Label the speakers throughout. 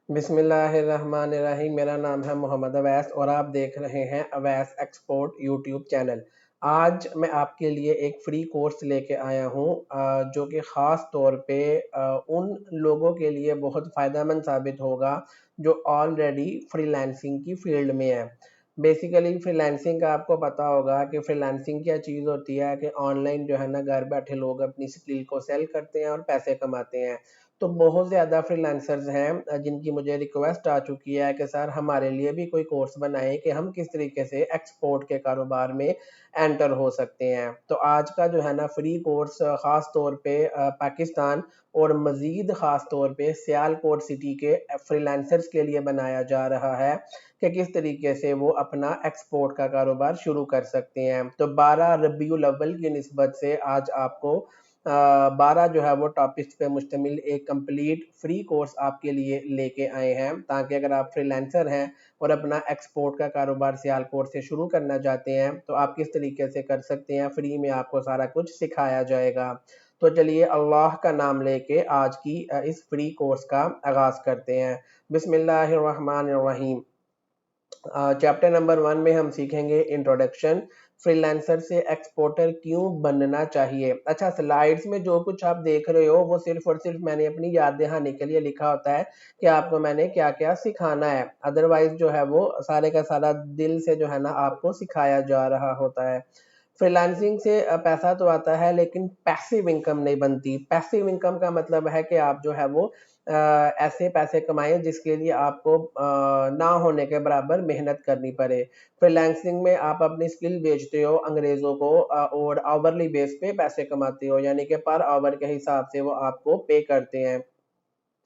Speaker 1: बिस्मिल्लाहिर्रहमानिर्रहीम। मेरा नाम है मोहम्मद अवैस और आप देख रहे हैं अवैस एक्सपोर्ट यूट्यूब चैनल। आज मैं आपके लिए एक फ्री कोर्स लेके आया हूँ जो कि ख़ास तौर पे उन लोगों के लिए बहुत फ़ायदेमंद साबित होगा जो ऑलरेडी फ्रीलांसिंग की फील्ड में है। बेसिकली फ्रीलांसिंग का आपको पता होगा कि फ्रीलांसिंग क्या चीज़ होती है कि ऑनलाइन जो है ना घर बैठे लोग अपनी स्किल को सेल करते हैं और पैसे कमाते हैं। तो बहुत ज़्यादा फ्रीलांसर्स हैं जिनकी मुझे रिक्वेस्ट आ चुकी है कि सर हमारे लिए भी कोई कोर्स बनाएं कि हम किस तरीके से एक्सपोर्ट के कारोबार में एंटर हो सकते हैं। तो आज का जो है ना फ्री कोर्स ख़ास तौर पे पाकिस्तान और मज़ीद ख़ास तौर पे सियालकोट सिटी के फ्रीलांसर्स के लिए बनाया जा रहा है कि किस तरीके से वो अपना एक्सपोर्ट का कारोबार शुरू कर सकते हैं। तो 12 रबीउल अव्वल की निस्बत से आज आपको 12 जो है वो टॉपिक्स पे मुश्तमिल एक कंप्लीट फ्री कोर्स आपके लिए लेके आए हैं, ताकि अगर आप फ्रीलांसर हैं और अपना एक्सपोर्ट का कारोबार सियालकोट से शुरू करना चाहते हैं तो आप किस तरीके से कर सकते हैं। फ्री में आपको सारा कुछ सिखाया जाएगा। तो चलिए अल्लाह का नाम लेके आज की इस फ्री कोर्स का आगाज़ करते हैं। बिस्मिल्लाहिर्रहमानिर्रहीम। चैप्टर नंबर 1 में हम सीखेंगे इंट्रोडक्शन, फ्रीलांसर से एक्सपोर्टर क्यों बनना चाहिए। अच्छा, स्लाइड्स में जो कुछ आप देख रहे हो वो सिर्फ और सिर्फ मैंने अपनी याद दहानी के लिए लिखा होता है कि आपको मैंने क्या क्या सिखाना है। अदरवाइज जो है वो सारे का सारा दिल से जो है ना आपको सिखाया जा रहा होता है। फ्रीलांसिंग से पैसा तो आता है लेकिन पैसिव इनकम नहीं बनती। पैसिव इनकम का मतलब है कि आप जो है वो ऐसे पैसे कमाएं जिसके लिए आपको ना होने के बराबर मेहनत करनी पड़े। फ्रीलांसिंग में आप अपनी स्किल बेचते हो अंग्रेजों को और आवरली बेस पे पैसे कमाते हो, यानी कि पर आवर के हिसाब से वो आपको पे करते हैं।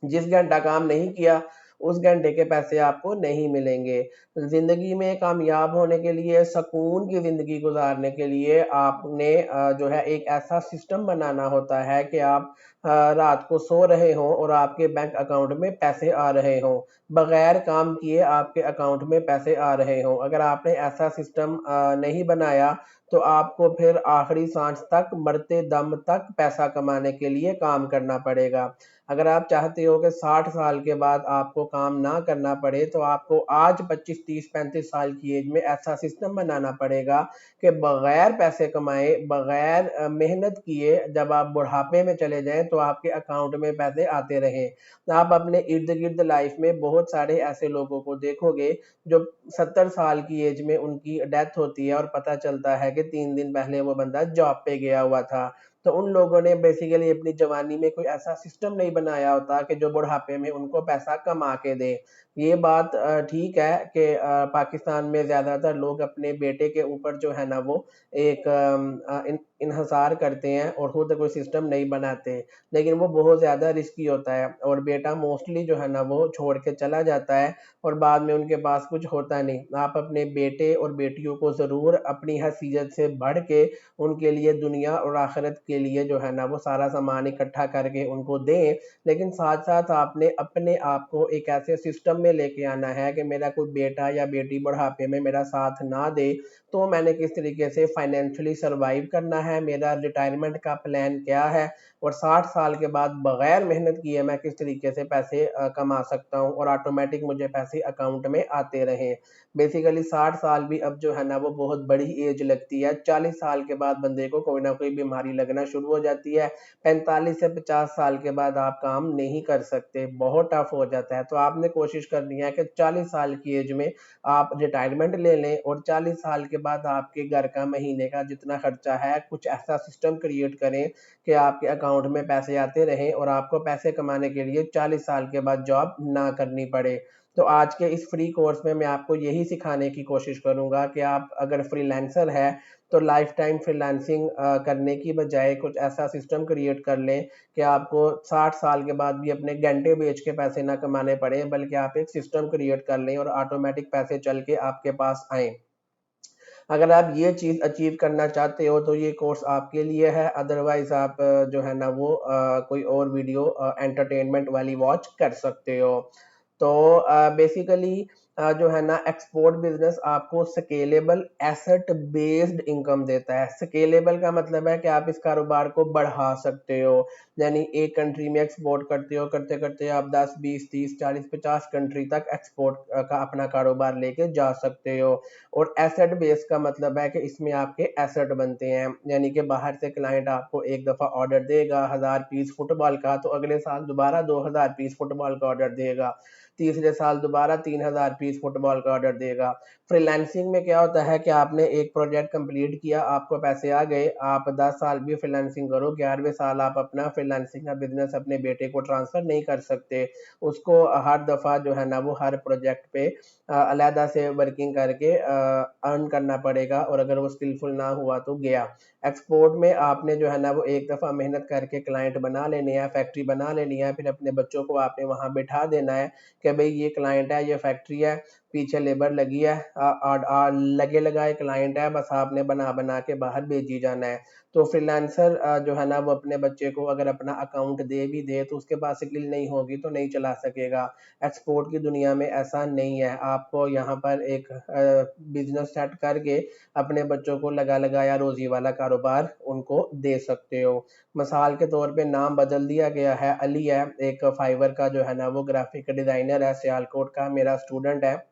Speaker 1: जिस घंटा काम नहीं किया उस घंटे के पैसे आपको नहीं मिलेंगे। ज़िंदगी में कामयाब होने के लिए, सुकून की ज़िंदगी गुज़ारने के लिए आपने जो है एक ऐसा सिस्टम बनाना होता है कि आप रात को सो रहे हों और आपके बैंक अकाउंट में पैसे आ रहे हों। बगैर काम किए आपके अकाउंट में पैसे आ रहे हों। अगर आपने ऐसा सिस्टम नहीं बनाया तो आपको फिर आखिरी सांस तक, मरते दम तक पैसा कमाने के लिए काम करना पड़ेगा। अगर आप चाहते हो कि 60 साल के बाद आपको काम ना करना पड़े तो आपको आज 25, 30, 35 साल की एज में ऐसा सिस्टम बनाना पड़ेगा कि बगैर पैसे कमाए, बगैर मेहनत किए जब आप बुढ़ापे में चले जाएं तो आपके अकाउंट में पैसे आते रहें। तो आप अपने इर्द गिर्द लाइफ में बहुत सारे ऐसे लोगों को देखोगे जो 70 साल की एज में उनकी डेथ होती है और पता चलता है कि 3 दिन पहले वो बंदा जॉब पे गया हुआ था। तो उन लोगों ने बेसिकली अपनी जवानी में कोई ऐसा सिस्टम नहीं बनाया होता कि जो बुढ़ापे में उनको पैसा कमा के दे। ये बात ठीक है कि पाकिस्तान में ज़्यादातर लोग अपने बेटे के ऊपर जो है ना वो एक इन्हिसार करते हैं और खुद कोई सिस्टम नहीं बनाते, लेकिन वो बहुत ज़्यादा रिस्की होता है और बेटा मोस्टली जो है ना वो छोड़ के चला जाता है और बाद में उनके पास कुछ होता नहीं। आप अपने बेटे और बेटियों को ज़रूर अपनी हैसियत से बढ़ के उनके लिए दुनिया और आखिरत के लिए जो है ना वो सारा सामान इकट्ठा करके उनको दें, लेकिन साथ साथ आपने अपने आप को एक ऐसे सिस्टम में लेके आना है कि मेरा कोई बेटा या बेटी बुढ़ापे में मेरा साथ ना दे तो मैंने किस तरीके से फाइनेंशियली सर्वाइव करना है, मेरा रिटायरमेंट का प्लान क्या है और 60 साल के बाद बगैर मेहनत किए मैं किस तरीके से पैसे कमा सकता हूँ और ऑटोमेटिक मुझे पैसे अकाउंट में आते रहें। बेसिकली 60 साल भी अब जो है ना वो बहुत बड़ी एज लगती है। 40 साल के बाद बंदे को कोई ना कोई बीमारी लगना शुरू हो जाती है। 45 से 50 साल के बाद आप काम नहीं कर सकते, बहुत टफ हो जाता है। तो आपने कोशिश करनी है कि 40 साल की एज में आप रिटायरमेंट ले लें और 40 साल के बाद आपके घर का महीने का जितना खर्चा है कुछ ऐसा सिस्टम क्रिएट करें कि आपके अकाउंट में पैसे आते रहें और आपको पैसे कमाने के लिए 40 साल के बाद जॉब ना करनी पड़े। तो आज के इस फ्री कोर्स में मैं आपको यही सिखाने की कोशिश करूंगा कि आप अगर फ्रीलांसर है तो लाइफ टाइम फ्रीलांसिंग करने की बजाय कुछ ऐसा सिस्टम क्रिएट कर लें कि आपको 60 साल के बाद भी अपने घंटे बेच के पैसे ना कमाने पड़े, बल्कि आप एक सिस्टम क्रिएट कर लें और ऑटोमेटिक पैसे चल के आपके पास आए। अगर आप ये चीज़ अचीव करना चाहते हो तो ये कोर्स आपके लिए है। अदरवाइज आप जो है ना वो कोई और वीडियो एंटरटेनमेंट वाली वॉच कर सकते हो। तो बेसिकली जो है ना एक्सपोर्ट बिजनेस आपको स्केलेबल एसेट बेस्ड इनकम देता है। स्केलेबल का मतलब है कि आप इस कारोबार को बढ़ा सकते हो, यानी एक कंट्री में एक्सपोर्ट करते हो, करते करते आप 10 20 30 40 50 कंट्री तक एक्सपोर्ट का अपना कारोबार लेके जा सकते हो। और एसेट बेस का मतलब है कि इसमें आपके एसेट बनते हैं, यानी कि बाहर से क्लाइंट आपको एक दफ़ा ऑर्डर देगा 1000 पीस फुटबॉल का, तो अगले साल दोबारा 2000 पीस फुटबॉल का ऑर्डर देगा, तीसरे साल दोबारा 3000 पीस फुटबॉल का ऑर्डर देगा। फ्रीलांसिंग में क्या होता है कि आपने एक प्रोजेक्ट कंप्लीट किया, आपको पैसे आ गए, आप 10 साल भी फ्रीलांसिंग करो, 11वें साल आप अपना फ्रीलांसिंग का बिजनेस अपने बेटे को ट्रांसफर नहीं कर सकते। उसको हर दफ़ा जो है ना वो हर प्रोजेक्ट पे अलहदा से वर्किंग करके अर्न करना पड़ेगा, और अगर वो स्किलफुल ना हुआ तो गया। एक्सपोर्ट में आपने जो है ना वो एक दफ़ा मेहनत करके क्लाइंट बना लेने हैं, फैक्ट्री बना लेनी है, फिर अपने बच्चों को आपने वहाँ बिठा देना है कि भाई ये क्लाइंट है, ये फैक्ट्री है, पीछे लेबर लगी है, लगे लगाए क्लाइंट है, बस आपने बना बना के बाहर भेजी जाना है। तो फ्रीलांसर जो है ना वो अपने बच्चे को अगर अपना अकाउंट दे भी दे तो उसके पास स्किल नहीं होगी तो नहीं चला सकेगा। एक्सपोर्ट की दुनिया में ऐसा नहीं है, आपको यहाँ पर एक बिजनेस सेट करके अपने बच्चों को लगा लगाया रोजी वाला कारोबार उनको दे सकते हो। मिसाल के तौर पे नाम बदल दिया गया है, अली है, एक फाइवर का जो है ना वो ग्राफिक डिजाइनर है, सियालकोट का मेरा स्टूडेंट है।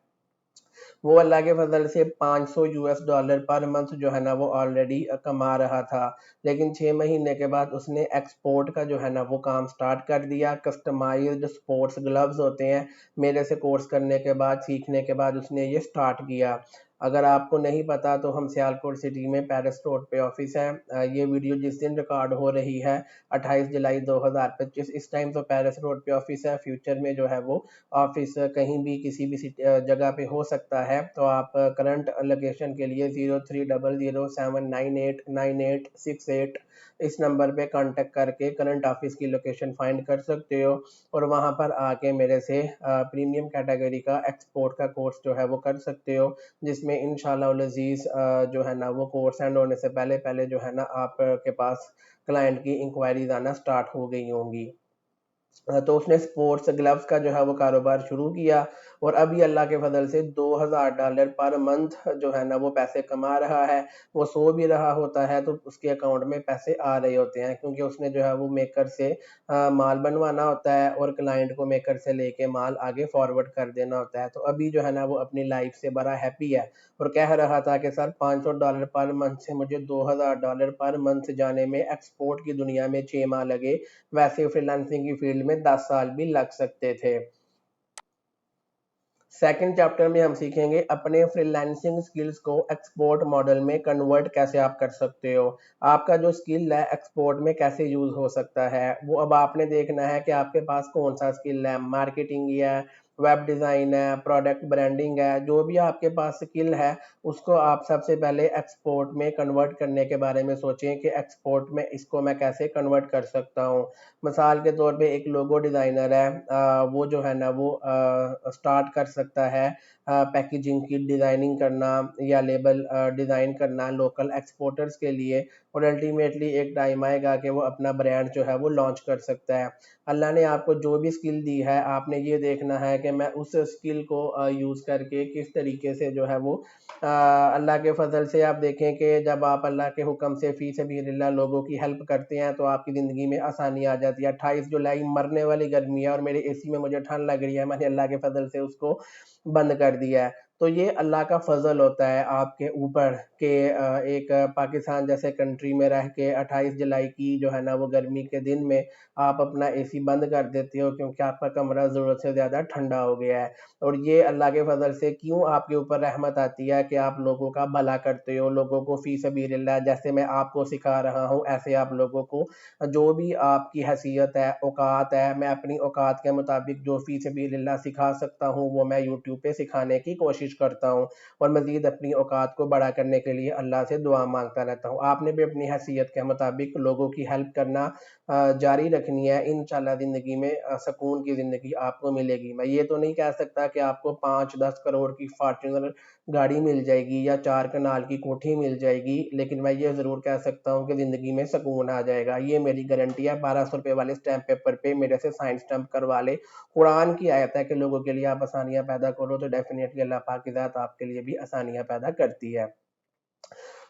Speaker 1: वो अल्लाह के फजल से $500 पर मंथ जो है ना वो ऑलरेडी कमा रहा था, लेकिन 6 महीने के बाद उसने एक्सपोर्ट का जो है ना वो काम स्टार्ट कर दिया। कस्टमाइज्ड स्पोर्ट्स ग्लव्स होते हैं, मेरे से कोर्स करने के बाद, सीखने के बाद उसने ये स्टार्ट किया। अगर आपको नहीं पता तो हम सियालकोट सिटी में पैरिस रोड पे ऑफिस है। ये वीडियो जिस दिन रिकॉर्ड हो रही है 28 जुलाई 2025, इस टाइम तो पैरिस रोड पे ऑफिस है, फ्यूचर में जो है वो ऑफिस कहीं भी किसी भी जगह पे हो सकता है। तो आप करंट लोकेशन के लिए 030079898868 इस नंबर पे कांटेक्ट करके करंट ऑफिस की लोकेशन फाइंड कर सकते हो, और वहां पर आके मेरे से प्रीमियम कैटेगरी का एक्सपोर्ट का कोर्स जो है वो कर सकते हो, जिसमें इंशाल्लाह उल अजीज जो है ना वो कोर्स एंड होने से पहले पहले जो है ना आपके पास क्लाइंट की इंक्वायरीज आना स्टार्ट हो गई होंगी। तो उसने स्पोर्ट्स ग्लव्स का जो है वो कारोबार शुरू किया, और अभी अल्लाह के फजल से $2000 पर मंथ जो है ना वो पैसे कमा रहा है। वो सो भी रहा होता है तो उसके अकाउंट में पैसे आ रहे होते हैं, क्योंकि उसने जो है वो मेकर से माल बनवाना होता है और क्लाइंट को मेकर से लेके माल आगे फॉरवर्ड कर देना होता है। तो अभी जो है ना वो अपनी लाइफ से बड़ा हैप्पी है, और कह रहा था कि सर $500 पर मंथ से मुझे $2000 पर मंथ जाने में एक्सपोर्ट की दुनिया में 6 माह लगे, वैसे फ्रीलांसिंग की फील्ड में 10 साल भी लग सकते थे। सेकंड चैप्टर में हम सीखेंगे अपने फ्रीलांसिंग स्किल्स को एक्सपोर्ट मॉडल में कन्वर्ट कैसे आप कर सकते हो। आपका जो स्किल है एक्सपोर्ट में कैसे यूज हो सकता है, वो अब आपने देखना है कि आपके पास कौन सा स्किल है, मार्केटिंग है, वेब डिज़ाइन है, प्रोडक्ट ब्रांडिंग है, जो भी आपके पास स्किल है उसको आप सबसे पहले एक्सपोर्ट में कन्वर्ट करने के बारे में सोचें कि एक्सपोर्ट में इसको मैं कैसे कन्वर्ट कर सकता हूँ। मिसाल के तौर पे एक लोगो डिज़ाइनर है, वो जो है ना वो स्टार्ट कर सकता है पैकेजिंग की डिज़ाइनिंग करना या लेबल डिज़ाइन करना लोकल एक्सपोर्टर्स के लिए, और अल्टीमेटली एक टाइम आएगा कि वो अपना ब्रांड जो है वो लॉन्च कर सकता है। अल्लाह ने आपको जो भी स्किल दी है आपने ये देखना है कि मैं उस स्किल को यूज़ करके किस तरीके से जो है वो अल्लाह के फजल से आप देखें कि जब आप अल्लाह के हुक्म से फी सबीलिल्लाह लोगों की हेल्प करते हैं तो आपकी ज़िंदगी में आसानी आ जाती है। 28 जुलाई मरने वाली गर्मी है और मेरे एसी में मुझे ठंड लग रही है, मैंने अल्लाह के फजल से उसको बंद कर दिया है। तो ये अल्लाह का फजल होता है आपके ऊपर कि एक पाकिस्तान जैसे कंट्री में रह के 28 जुलाई की जो है ना वो गर्मी के दिन में आप अपना एसी बंद कर देते हो क्योंकि आपका कमरा ज़रूरत से ज़्यादा ठंडा हो गया है। और ये अल्लाह के फजल से क्यों आपके ऊपर रहमत आती है कि आप लोगों का भला करते हो, लोगों को फी सबीलिल्लाह जैसे मैं आपको सिखा रहा हूँ ऐसे आप लोगों को जो भी आपकी हैसियत है, औकात है, मैं अपनी औकात के मुताबिक जो फी सबीलिल्लाह सिखा सकता हूँ वो मैं यूट्यूब पे सिखाने की कोशिश कोशिश करता हूँ और मज़ीद अपनी औकात को बड़ा करने के लिए अल्लाह से दुआ मांगता रहता हूँ। आपने भी अपनी हैसियत के मुताबिक लोगों की हेल्प करना जारी रखनी है। इंशाल्लाह ज़िंदगी में सुकून की ज़िंदगी आपको मिलेगी। मैं ये तो नहीं कह सकता कि आपको 5-10 करोड़ की फॉर्च्यूनर गाड़ी मिल जाएगी या 4 कनाल की कोठी मिल जाएगी, लेकिन मैं ये ज़रूर कह सकता हूँ कि ज़िंदगी में सुकून आ जाएगा। ये मेरी गारंटी है। 1200 रुपए वाले स्टैम्प पेपर पे मेरे से साइन स्टैम्प करवा ले। कुरान की आयत है कि लोगों के लिए आप आसानियाँ पैदा करो, तो डेफ़िनेटली अल्लाह पाक की ज़ात आपके लिए भी आसानियाँ पैदा करती है।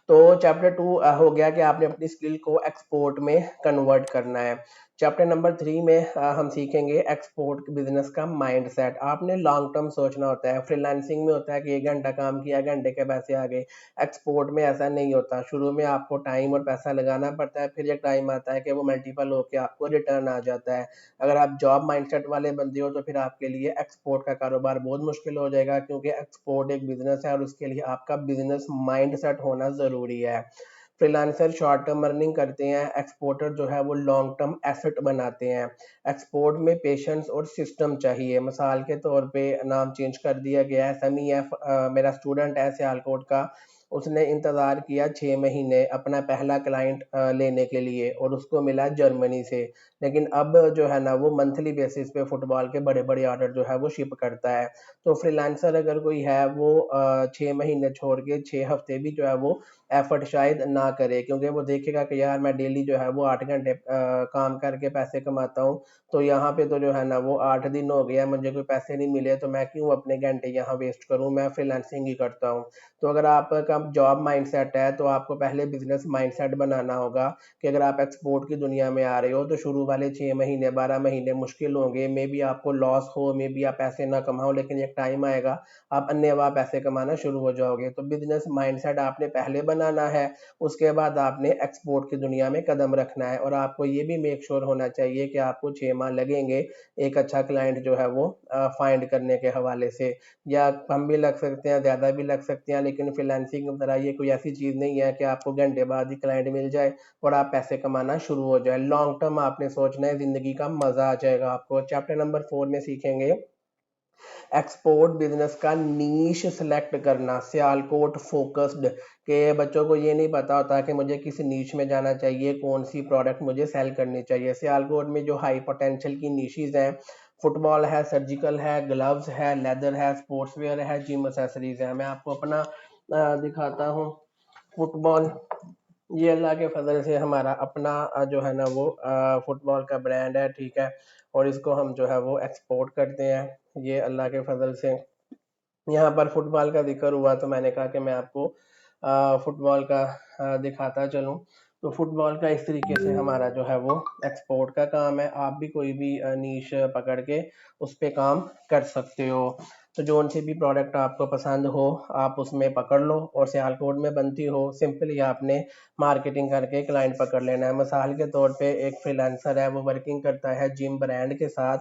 Speaker 1: तो चैप्टर 2 हो गया कि आपने अपनी स्किल को एक्सपोर्ट में कन्वर्ट करना है। चैप्टर नंबर 3 में हम सीखेंगे एक्सपोर्ट बिजनेस का माइंडसेट। आपने लॉन्ग टर्म सोचना होता है। फ्रीलांसिंग में होता है कि 1 घंटा काम किया, घंटे के पैसे आ गए। एक्सपोर्ट में ऐसा नहीं होता। शुरू में आपको टाइम और पैसा लगाना पड़ता है, फिर एक टाइम आता है कि वो मल्टीपल होके आपको रिटर्न आ जाता है। अगर आप जॉब माइंडसेट वाले बंदे हो तो फिर आपके लिए एक्सपोर्ट का कारोबार बहुत मुश्किल हो जाएगा, क्योंकि एक्सपोर्ट एक बिजनेस है और उसके लिए आपका बिजनेस माइंडसेट होना ज़रूरी है। फ्रीलांसर शॉर्ट टर्म अर्निंग करते हैं, एक्सपोर्टर जो है वो लॉन्ग टर्म एसेट बनाते हैं। एक्सपोर्ट में पेशेंस और सिस्टम चाहिए। मिसाल के तौर पे नाम चेंज कर दिया गया है, समी है, मेरा स्टूडेंट है सियालकोट का। उसने इंतज़ार किया 6 महीने अपना पहला क्लाइंट लेने के लिए और उसको मिला जर्मनी से। लेकिन अब जो है ना वो मंथली बेसिस पे फुटबॉल के बड़े बड़े ऑर्डर जो है वो शिप करता है। तो फ्रीलांसर अगर कोई है वो 6 महीने छोड़ के 6 हफ्ते भी जो है वो एफर्ट शायद ना करे, क्योंकि वो देखेगा कि यार मैं डेली जो है वो 8 घंटे काम करके पैसे कमाता हूँ, तो यहाँ पे तो जो है ना वो 8 दिन हो गया, मुझे कोई पैसे नहीं मिले, तो मैं क्यों अपने घंटे यहाँ वेस्ट करूँ, मैं फ्रीलांसिंग ही करता हूँ। तो अगर आपका जॉब माइंडसेट है तो आपको पहले बिजनेस माइंडसेट बनाना होगा कि अगर आप एक्सपोर्ट की दुनिया में आ रहे हो तो शुरू वाले 6 महीने 12 महीने मुश्किल होंगे, मे बी आपको लॉस हो, मे बी आप पैसे ना कमाओ, लेकिन एक टाइम आएगा आप अन्य पैसे कमाना शुरू हो जाओगे। तो बिजनेस माइंडसेट आपने पहले बनाना है, उसके बाद आपने एक्सपोर्ट की दुनिया में कदम रखना है और आपको ये भी मेक श्योर होना चाहिए कि आपको 6 माह लगेंगे एक अच्छा क्लाइंट जो है वो फाइंड करने के हवाले से, या कम भी लग सकते हैं, ज़्यादा भी लग सकते हैं, लेकिन फ्रीलांसिंग की तरह ये कोई ऐसी चीज़ नहीं है कि आपको घंटे बाद ही क्लाइंट मिल जाए और आप पैसे कमाना शुरू हो जाए। लॉन्ग टर्म आपने सोचना है, ज़िंदगी का मज़ा आ जाएगा आपको। चैप्टर नंबर 4 में सीखेंगे एक्सपोर्ट बिजनेस का नीश सिलेक्ट करना, सियालकोट फोकस्ड, के बच्चों को ये नहीं पता होता कि मुझे किस नीश में जाना चाहिए, कौन सी प्रोडक्ट मुझे सेल करनी चाहिए। सियालकोट में जो हाई पोटेंशियल की नीशीज हैं, फुटबॉल है, सर्जिकल है, ग्लव्स है, लेदर है, स्पोर्ट्स वेयर है, जिम एसेसरीज है। मैं आपको अपना दिखाता हूँ। फुटबॉल, ये अल्लाह के फजल से हमारा अपना जो है ना वो फुटबॉल का ब्रांड है, ठीक है, और इसको हम जो है वो एक्सपोर्ट करते हैं। ये अल्लाह के फजल से यहाँ पर फुटबॉल का जिक्र हुआ तो मैंने कहा कि मैं आपको फुटबॉल का दिखाता चलूँ। तो फुटबॉल का इस तरीके से हमारा जो है वो एक्सपोर्ट का काम है। आप भी कोई भी नीश पकड़ के उस पे काम कर सकते हो। तो जोन सी भी प्रोडक्ट आपको पसंद हो आप उसमें पकड़ लो, और सियालकोट में बनती हो, सिंपली आपने मार्केटिंग करके क्लाइंट पकड़ लेना है। मिसाल के तौर पे एक फ्रीलांसर है, वो वर्किंग करता है जिम ब्रांड के साथ,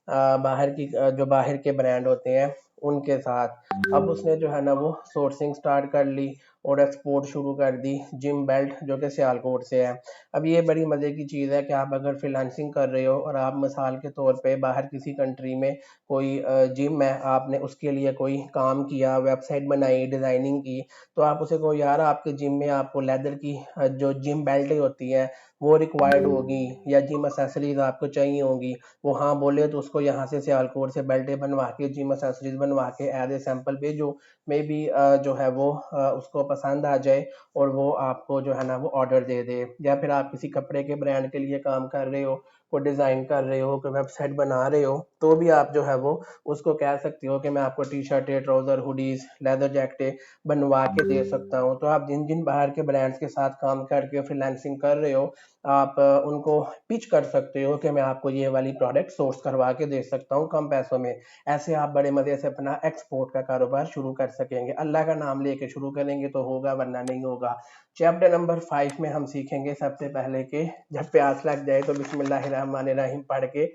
Speaker 1: जो बाहर के ब्रांड होते हैं उनके साथ। अब उसने जो है ना वो सोर्सिंग स्टार्ट कर ली और एक्सपोर्ट शुरू कर दी जिम बेल्ट, जो कि सियालकोट से है। अब ये बड़ी मज़े की चीज़ है कि आप अगर फ्रीलांसिंग कर रहे हो और आप मिसाल के तौर पे बाहर किसी कंट्री में कोई जिम है, आपने उसके लिए कोई काम किया, वेबसाइट बनाई, डिज़ाइनिंग की, तो आप उसे कहो यार आपके जिम में आपको लेदर की जो जिम बेल्ट होती हैं वो रिक्वायर्ड होगी या जिम एसेसरीज आपको चाहिए होंगी। वो हाँ बोले तो उसको यहाँ से सियालकोट से बेल्टें बनवा के, जिम एसेसरीज बनवा के एज ए सैंपल भेजो। मे बी जो है वो उसको पसंद आ जाए और वो आपको जो है ना वो ऑर्डर दे दे। या फिर आप किसी कपड़े के ब्रांड के लिए काम कर रहे हो, कोई डिज़ाइन कर रहे हो, कोई वेबसाइट बना रहे हो, तो भी आप जो है वो उसको कह सकते हो कि मैं आपको टी शर्टें, ट्राउज़र, हुडीज़, लेदर जैकेटें बनवा के दे सकता हूँ। तो आप जिन जिन बाहर के ब्रांड्स के साथ काम करके फ्रीलांसिंग कर रहे हो, आप उनको पिच कर सकते हो कि मैं आपको ये वाली प्रोडक्ट सोर्स करवा के दे सकता हूँ कम पैसों में। ऐसे आप बड़े मज़े से अपना एक्सपोर्ट का कारोबार शुरू कर सकेंगे। अल्लाह का नाम लेके शुरू करेंगे तो होगा, वरना नहीं होगा। चैप्टर नंबर 5 में हम सीखेंगे सबसे पहले कि जब प्यास लग जाए तो बिस्मिल्लाहिर्रहमानिर्रहीम पढ़ के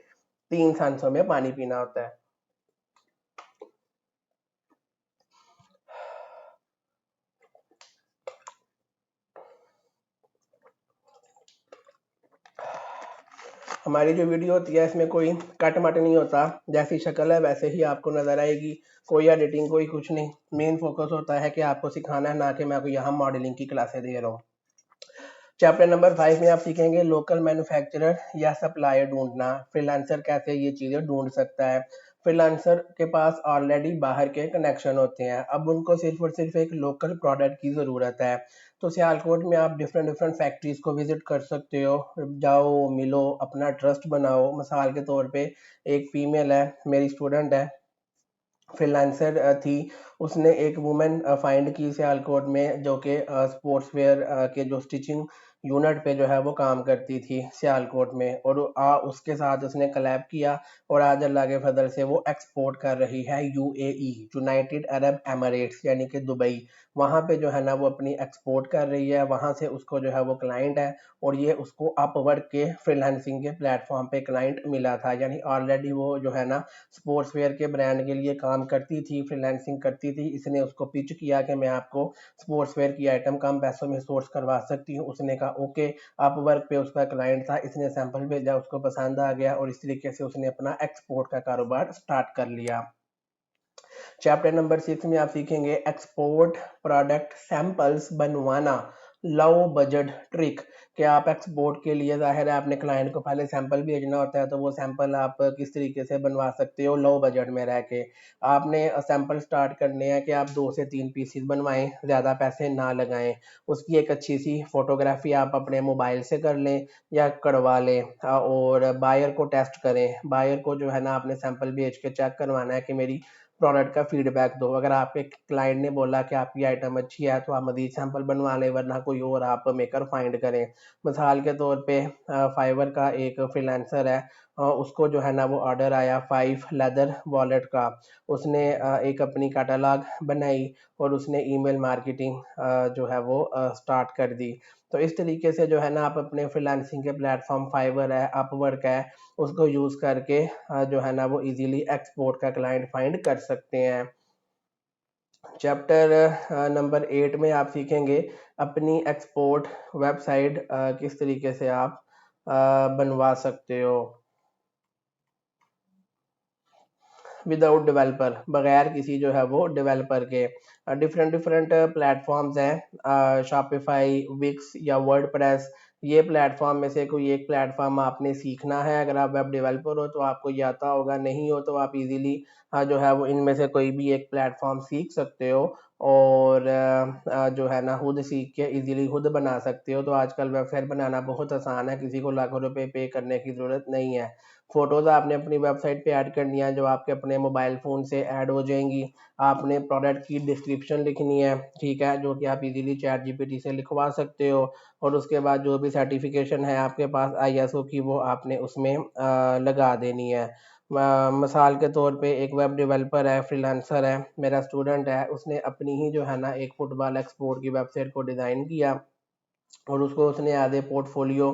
Speaker 1: 3 सांसों में पानी पीना होता है। हमारी जो वीडियो होती है इसमें कोई कट मट नहीं होता, जैसी शक्ल है वैसे ही आपको नज़र आएगी, कोई एडिटिंग कोई कुछ नहीं। मेन फोकस होता है कि आपको सिखाना है, ना कि मैं आपको यहाँ मॉडलिंग की क्लासें दे रहा हूँ। चैप्टर नंबर 5 में आप सीखेंगे लोकल मैन्युफैक्चरर या सप्लायर ढूंढना, फ्रीलांसर कैसे ये चीज़ें ढूंढ सकता है। फ्रीलांसर के पास ऑलरेडी बाहर के कनेक्शन होते हैं, अब उनको सिर्फ और सिर्फ एक लोकल प्रोडक्ट की ज़रूरत है। तो सियालकोट में आप डिफरेंट डिफरेंट फैक्ट्रीज को विजिट कर सकते हो, जाओ मिलो, अपना ट्रस्ट बनाओ। मिसाल के तौर पे एक फीमेल है, मेरी स्टूडेंट है, फ्रीलांसर थी, उसने एक वुमेन फाइंड की सियालकोट में जो कि स्पोर्ट्स वेयर के जो स्टिचिंग यूनिट पे जो है वो काम करती थी सियालकोट में, और उसके साथ उसने कलैब किया और आज अल्लाह के फजल से वो एक्सपोर्ट कर रही है यूएई, यूनाइटेड अरब एमिरेट्स, यानी कि दुबई। वहाँ पे जो है ना वो अपनी एक्सपोर्ट कर रही है, वहाँ से उसको जो है वो क्लाइंट है, और ये उसको अपवर्क के फ्रीलांसिंग के प्लेटफॉर्म पे क्लाइंट मिला था। यानी ऑलरेडी वो जो है ना स्पोर्ट्स वेयर के ब्रांड के लिए काम करती थी, फ्रीलांसिंग करती थी। इसने उसको पिच किया कि मैं आपको स्पोर्ट्स वेयर की आइटम कम पैसों में सोर्स करवा सकती हूँ। उसने कहा ओके। अपवर्क पे उसका क्लाइंट था, इसने सैंपल भेजा, उसको पसंद आ गया, और इस तरीके से उसने अपना एक्सपोर्ट का कारोबार स्टार्ट कर लिया। चैप्टर नंबर 6 में आप सीखेंगे एक्सपोर्ट प्रोडक्ट सैंपल्स बनवाना, लो बजट ट्रिक। कि आप एक्सपोर्ट के लिए जाहिर है आपने क्लाइंट को पहले सैंपल भेजना होता है, तो वो सैंपल आप किस तरीके से बनवा सकते हो लो बजट में रह के। आपने सैंपल स्टार्ट करने हैं कि आप 2 से 3 पीसीज बनवाएं, ज़्यादा पैसे ना लगाएं। उसकी एक अच्छी सी फोटोग्राफी आप अपने मोबाइल से कर लें या करवा लें, और बायर को टेस्ट करें। बायर को जो है ना आपने सैंपल भेज के चेक करवाना है कि मेरी प्रोडक्ट का फीडबैक दो। अगर आपके क्लाइंट ने बोला कि आपकी आइटम अच्छी है तो आप मजीद सैंपल बनवा लें, वरना कोई और आप मेकर फाइंड करें। मिसाल के तौर पे फाइवर का एक फ्रीलांसर है, उसको जो है ना वो ऑर्डर आया 5 लेदर वॉलेट का। उसने एक अपनी कैटलॉग बनाई और उसने ईमेल मार्केटिंग जो है वो स्टार्ट कर दी। तो इस तरीके से जो है ना आप अपने फ्रीलांसिंग के प्लेटफॉर्म फाइवर है, अपवर्क है, उसको यूज़ करके जो है ना वो इजीली एक्सपोर्ट का क्लाइंट फाइंड कर सकते हैं। चैप्टर नंबर 8 में आप सीखेंगे अपनी एक्सपोर्ट वेबसाइट किस तरीके से आप बनवा सकते हो विदाउट डेवलपर, बगैर किसी जो है वो डेवलपर के। डिफरेंट डिफरेंट प्लेटफॉर्म्स हैं, शॉपिफाई, विक्स या वर्डप्रेस। ये प्लेटफॉर्म में से कोई एक प्लेटफॉर्म आपने सीखना है। अगर आप वेब डेवलपर हो तो आपको ये आता होगा, नहीं हो तो आप इजीली जो है वो इनमें से कोई भी एक प्लेटफॉर्म सीख सकते हो, और जो है ना खुद सीख के इजीली खुद बना सकते हो। तो आजकल वेबसाइट बनाना बहुत आसान है, किसी को लाखों रुपए पे करने की ज़रूरत नहीं है। फ़ोटोज़ आपने अपनी वेबसाइट पे ऐड करनी है जो आपके अपने मोबाइल फ़ोन से ऐड हो जाएंगी। आपने प्रोडक्ट की डिस्क्रिप्शन लिखनी है, ठीक है, जो कि आप इजीली चैट जीपीटी से लिखवा सकते हो, और उसके बाद जो भी सर्टिफिकेशन है आपके पास आईएसओ की वो आपने उसमें लगा देनी है। मिसाल के तौर पे एक वेब डेवलपर है, फ्रीलांसर है, मेरा स्टूडेंट है, उसने अपनी ही जो है ना एक फुटबॉल एक्सपोर्ट की वेबसाइट को डिज़ाइन किया, और उसको उसने आधे पोर्टफोलियो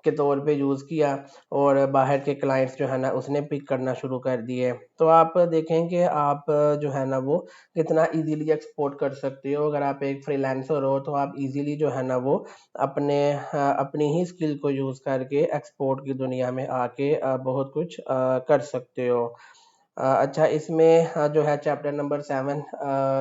Speaker 1: के तौर पे यूज़ किया, और बाहर के क्लाइंट्स जो है ना उसने पिक करना शुरू कर दिए। तो आप देखें कि आप जो है ना वो कितना इजीली एक्सपोर्ट कर सकते हो। अगर आप एक फ्रीलांसर हो तो आप इजीली जो है ना वो अपनी ही स्किल को यूज़ करके एक्सपोर्ट की दुनिया में आके बहुत कुछ कर सकते हो। अच्छा, इसमें जो है चैप्टर नंबर 7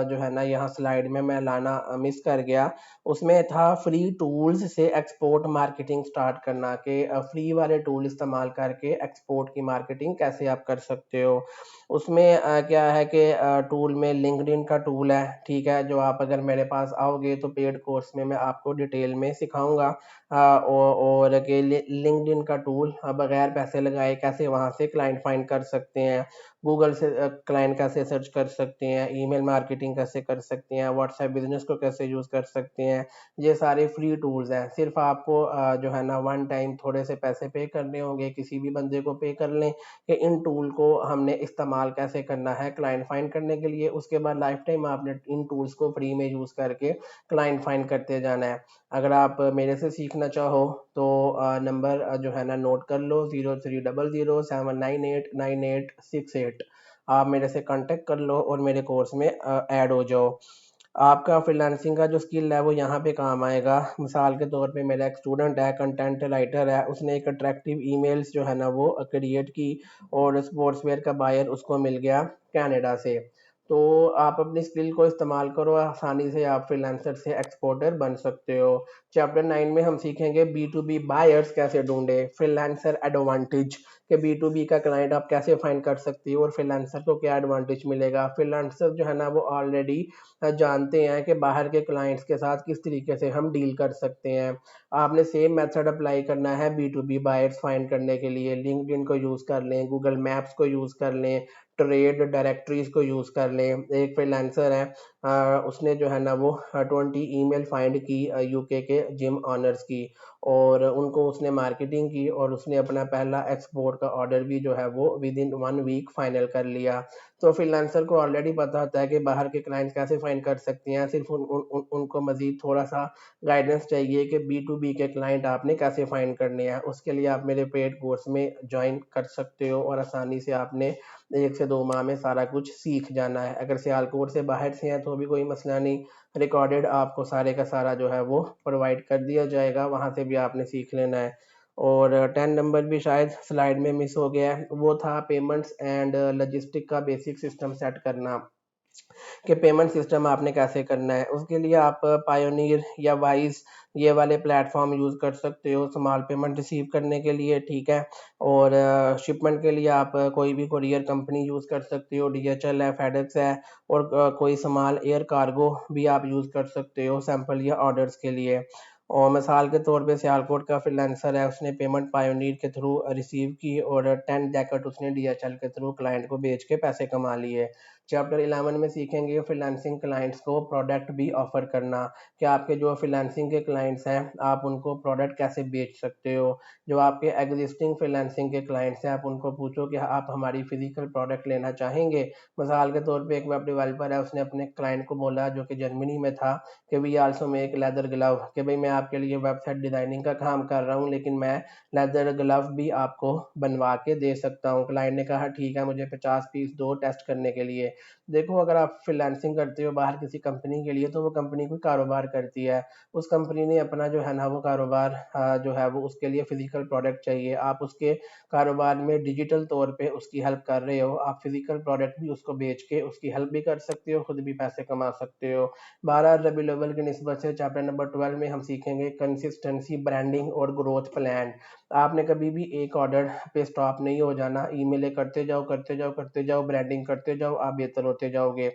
Speaker 1: जो है ना यहाँ स्लाइड में मैं लाना मिस कर गया। उसमें था फ्री टूल्स से एक्सपोर्ट मार्केटिंग स्टार्ट करना, कि फ्री वाले टूल इस्तेमाल करके एक्सपोर्ट की मार्केटिंग कैसे आप कर सकते हो। उसमें क्या है कि टूल में लिंक्डइन का टूल है, ठीक है, जो आप अगर मेरे पास आओगे तो पेड कोर्स में मैं आपको डिटेल में सिखाऊंगा। और कि लिंक्डइन का टूल बगैर पैसे लगाए कैसे वहाँ से क्लाइंट फाइंड कर सकते हैं, गूगल से क्लाइंट कैसे सर्च कर सकते हैं, ईमेल मार्केटिंग कैसे कर सकते हैं, व्हाट्सएप बिजनेस को कैसे यूज़ कर सकते हैं। ये सारे फ्री टूल्स हैं। सिर्फ आपको जो है ना वन टाइम थोड़े से पैसे पे करने होंगे, किसी भी बंदे को पे कर लें कि इन टूल को हमने इस्तेमाल कैसे करना है क्लाइंट फाइंड करने के लिए। उसके बाद लाइफ टाइम आपने इन टूल्स को फ्री में यूज़ करके क्लाइंट फाइंड करते जाना है। अगर आप मेरे से सीखना चाहो तो नंबर जो है ना नोट कर लो, 0300798986। आप मेरे से कांटेक्ट कर लो और मेरे कोर्स में ऐड हो जाओ। आपका फ्रीलांसिंग का जो स्किल है वो यहाँ पे काम आएगा। मिसाल के तौर पे मेरा एक स्टूडेंट है, कंटेंट राइटर है, उसने एक अट्रैक्टिव ईमेल्स जो है ना वो क्रिएट की और स्पोर्ट्सवेयर का बायर उसको मिल गया कनाडा से। तो आप अपनी स्किल को इस्तेमाल करो, आसानी से आप फ्रीलांसर से एक्सपोर्टर बन सकते हो। चैप्टर 9 में हम सीखेंगे बी टू बी बायर्स कैसे ढूंढे, फ्रीलांसर एडवांटेज कि बी टू बी का क्लाइंट आप कैसे फाइंड कर सकती हो और फ्रीलांसर को क्या एडवांटेज मिलेगा। फ्रीलांसर जो है ना वो ऑलरेडी जानते हैं कि बाहर के क्लाइंट्स के साथ किस तरीके से हम डील कर सकते हैं। आपने सेम मेथड अप्लाई करना है B to B buyers find करने के लिए। लिंक्डइन को यूज़ कर लें, गूगल मैप्स को यूज़ कर लें, ट्रेड डायरेक्टरीज को यूज़ कर लें। एक फ्रीलांसर है, उसने जो है ना वो 20 ईमेल फाइंड की यूके के जिम ऑनर्स की, और उनको उसने मार्केटिंग की और उसने अपना पहला एक्सपोर्ट का ऑर्डर भी जो है वो विद इन 1 वीक फाइनल कर लिया। तो फ्रीलांसर को ऑलरेडी पता होता है कि बाहर के क्लाइंट्स कैसे फाइंड कर सकते हैं, सिर्फ उनको मजीद थोड़ा सा गाइडेंस चाहिए कि बी टू बी के क्लाइंट आपने कैसे फाइंड करने हैं। उसके लिए आप मेरे पेड कोर्स में ज्वाइन कर सकते हो और आसानी से आपने 1 से 2 माह में सारा कुछ सीख जाना है। अगर सियालकोट से बाहर से हैं तो भी कोई मसला नहीं, रिकॉर्डेड आपको सारे का सारा जो है वो प्रोवाइड कर दिया जाएगा, वहाँ से भी आपने सीख लेना है। और 10 नंबर भी शायद स्लाइड में मिस हो गया है, वो था पेमेंट्स एंड लॉजिस्टिक का बेसिक सिस्टम सेट करना कि पेमेंट सिस्टम आपने कैसे करना है। उसके लिए आप पायोनियर या वाइज ये वाले प्लेटफॉर्म यूज़ कर सकते हो स्मॉल पेमेंट रिसीव करने के लिए, ठीक है। और शिपमेंट के लिए आप कोई भी कुरियर कंपनी यूज़ कर सकते हो, डीएचएल है, फेडेक्स है, और कोई स्मॉल एयर कार्गो भी आप यूज़ कर सकते हो सैंपल या ऑर्डर्स के लिए। और मिसाल के तौर पे सियालकोट का फ्रीलांसर है, उसने पेमेंट पायोनियर के थ्रू रिसीव की और 10 जैकेट उसने डीएचएल के थ्रू क्लाइंट को बेच के पैसे कमा लिए। चैप्टर 11 में सीखेंगे फ्रीलांसिंग क्लाइंट्स को प्रोडक्ट भी ऑफर करना, कि आपके जो फ्रीलांसिंग के क्लाइंट्स हैं आप उनको प्रोडक्ट कैसे बेच सकते हो। जो आपके एग्जिस्टिंग फ्रीलांसिंग के क्लाइंट्स हैं आप उनको पूछो कि आप हमारी फिजिकल प्रोडक्ट लेना चाहेंगे। मिसाल के तौर पे एक वेब डेवलपर है, उसने अपने क्लाइंट को बोला जो कि जर्मनी में था कि we also make leather glove, कि भाई मैं आपके लिए वेबसाइट डिज़ाइनिंग का काम कर रहा हूँ लेकिन मैं लेदर ग्लव भी आपको बनवा के दे सकता हूँ। क्लाइंट ने कहा ठीक है, मुझे 50 पीस दो टेस्ट करने के लिए। देखो, अगर आप फ्रीलांसिंग करते हो बाहर किसी कंपनी के लिए तो वो कंपनी कोई कारोबार करती है, उस कंपनी ने अपना जो है ना वो कारोबार जो है वो उसके लिए फिजिकल प्रोडक्ट चाहिए, आप उसके कारोबार में डिजिटल तौर पे उसकी हेल्प कर रहे हो, आप फिजिकल प्रोडक्ट भी उसको बेच के उसकी हेल्प भी कर सकते हो, खुद भी पैसे कमा सकते हो। 12 रबी अव्वल की निस्बत से चैप्टर नंबर 12 में हम सीखेंगे कंसिस्टेंसी, ब्रांडिंग और ग्रोथ प्लान। आपने कभी भी एक ऑर्डर पे स्टॉप नहीं हो जाना, ईमेलें करते जाओ करते जाओ करते जाओ, ब्रांडिंग करते जाओ, आप बेहतर होते जाओगे।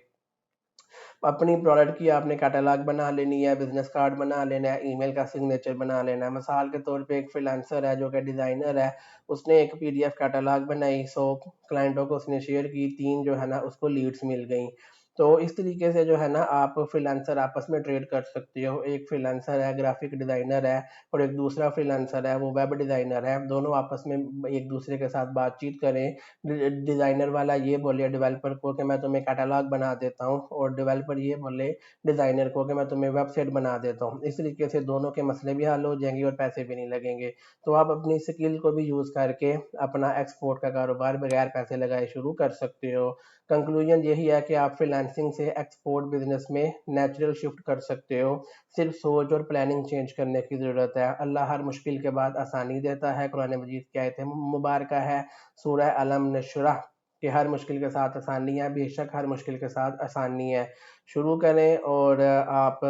Speaker 1: अपनी प्रोडक्ट की आपने कैटलॉग बना लेनी है, बिजनेस कार्ड बना लेना है, ईमेल का सिग्नेचर बना लेना है। मिसाल के तौर पे एक फ्रीलांसर है जो कि डिज़ाइनर है, उसने एक पीडीएफ कैटलॉग बनाई, 100 क्लाइंटों को उसने शेयर की, 3 जो है ना उसको लीड्स मिल गई। तो इस तरीके से जो है ना आप फ्रीलांसर आपस में ट्रेड कर सकते हो। एक फ्रीलांसर है ग्राफिक डिज़ाइनर है और एक दूसरा फ्रीलांसर है वो वेब डिज़ाइनर है, दोनों आपस में एक दूसरे के साथ बातचीत करें। डिज़ाइनर वाला ये बोले डेवलपर को कि मैं तुम्हें कैटलॉग बना देता हूँ, और डेवलपर ये बोले डिज़ाइनर को कि मैं तुम्हें वेबसाइट बना देता हूँ। इस तरीके से दोनों के मसले भी हल हो जाएंगे और पैसे भी नहीं लगेंगे। तो आप अपनी स्किल को भी यूज़ करके अपना एक्सपोर्ट का कारोबार बगैर पैसे लगाए शुरू कर सकते हो। कंक्लूजन यही है कि आप फ्रीलांसिंग से एक्सपोर्ट बिजनेस में नेचुरल शिफ्ट कर सकते हो। सिर्फ सोच और प्लानिंग चेंज करने की ज़रूरत है। अल्लाह हर मुश्किल के बाद आसानी देता है। कुरान मजीद की आयत मुबारक है सूरह अलम नशरह कि हर मुश्किल के साथ आसानी है, बेशक हर मुश्किल के साथ आसानी है। शुरू करें और आप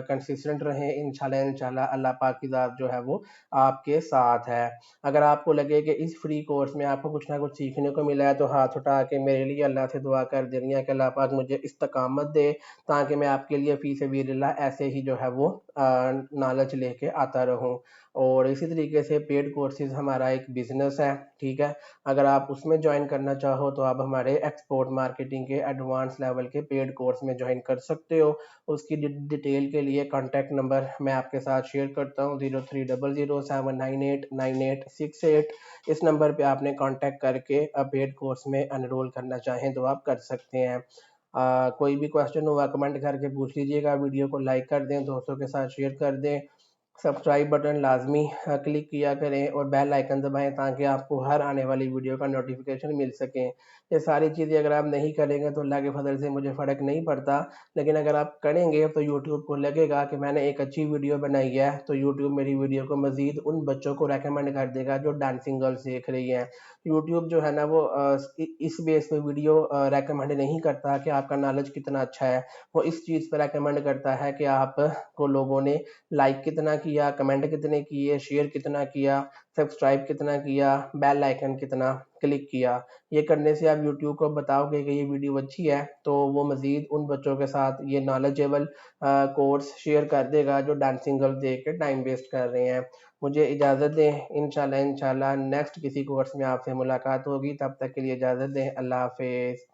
Speaker 1: कंसिस्टेंट रहें, इंशाल्लाह इंशाल्लाह अल्लाह पाक की ज़ात जो है वो आपके साथ है। अगर आपको लगे कि इस फ्री कोर्स में आपको कुछ ना कुछ सीखने को मिला है तो हाथ उठा के मेरे लिए अल्लाह से दुआ कर देनी है कि अल्लाह पाक मुझे इस्तकामत दे, ताकि मैं आपके लिए फ़ी सबीलिल्लाह ऐसे ही जो है वो नॉलेज लेके आता रहूँ। और इसी तरीके से पेड कोर्सेज़ हमारा एक बिज़नेस है, ठीक है। अगर आप उसमें ज्वाइन करना चाहो तो आप हमारे एक्सपोर्ट मार्केटिंग के एडवांस लेवल के पेड कोर्स में ज्वाइन कर सकते हो। उसकी डिटेल के लिए कॉन्टैक्ट नंबर मैं आपके साथ शेयर करता हूँ, 030079898868। इस नंबर पे आपने कॉन्टैक्ट करके पेड कोर्स में एनरोल करना चाहें तो आप कर सकते हैं। कोई भी क्वेश्चन हुआ कमेंट करके पूछ लीजिएगा, वीडियो को लाइक कर दें, दोस्तों के साथ शेयर कर दें। सब्सक्राइब बटन लाजमी क्लिक किया करें और बेल आइकन दबाएं ताकि आपको हर आने वाली वीडियो का नोटिफिकेशन मिल सके। ये सारी चीज़ें अगर आप नहीं करेंगे तो अल्लाह के फजल से मुझे फ़र्क नहीं पड़ता, लेकिन अगर आप करेंगे तो यूट्यूब को लगेगा कि मैंने एक अच्छी वीडियो बनाई है, तो यूट्यूब मेरी वीडियो को मज़ीद उन बच्चों को रेकमेंड कर देगा जो डांसिंग गर्ल्स देख रही हैं। यूट्यूब जो है ना वो इस बेस पे वीडियो रेकमेंड नहीं करता कि आपका नॉलेज कितना अच्छा है, वो इस चीज़ पर रेकमेंड करता है कि आप को लोगों ने लाइक कितना किया, कमेंट कितने किए, शेयर कितना किया, सब्सक्राइब कितना किया, बेल आइकन कितना क्लिक किया। ये करने से आप यूट्यूब को बताओगे कि ये वीडियो अच्छी है, तो वो मज़ीद उन बच्चों के साथ ये नॉलेजेबल कोर्स शेयर कर देगा जो डांसिंग गर्ल देख के टाइम वेस्ट कर रहे हैं। मुझे इजाज़त दें, इंशाल्लाह इंशाल्लाह नेक्स्ट किसी कोर्स में आपसे मुलाकात होगी, तब तक के लिए इजाज़त दें। अल्लाह हाफ़िज़।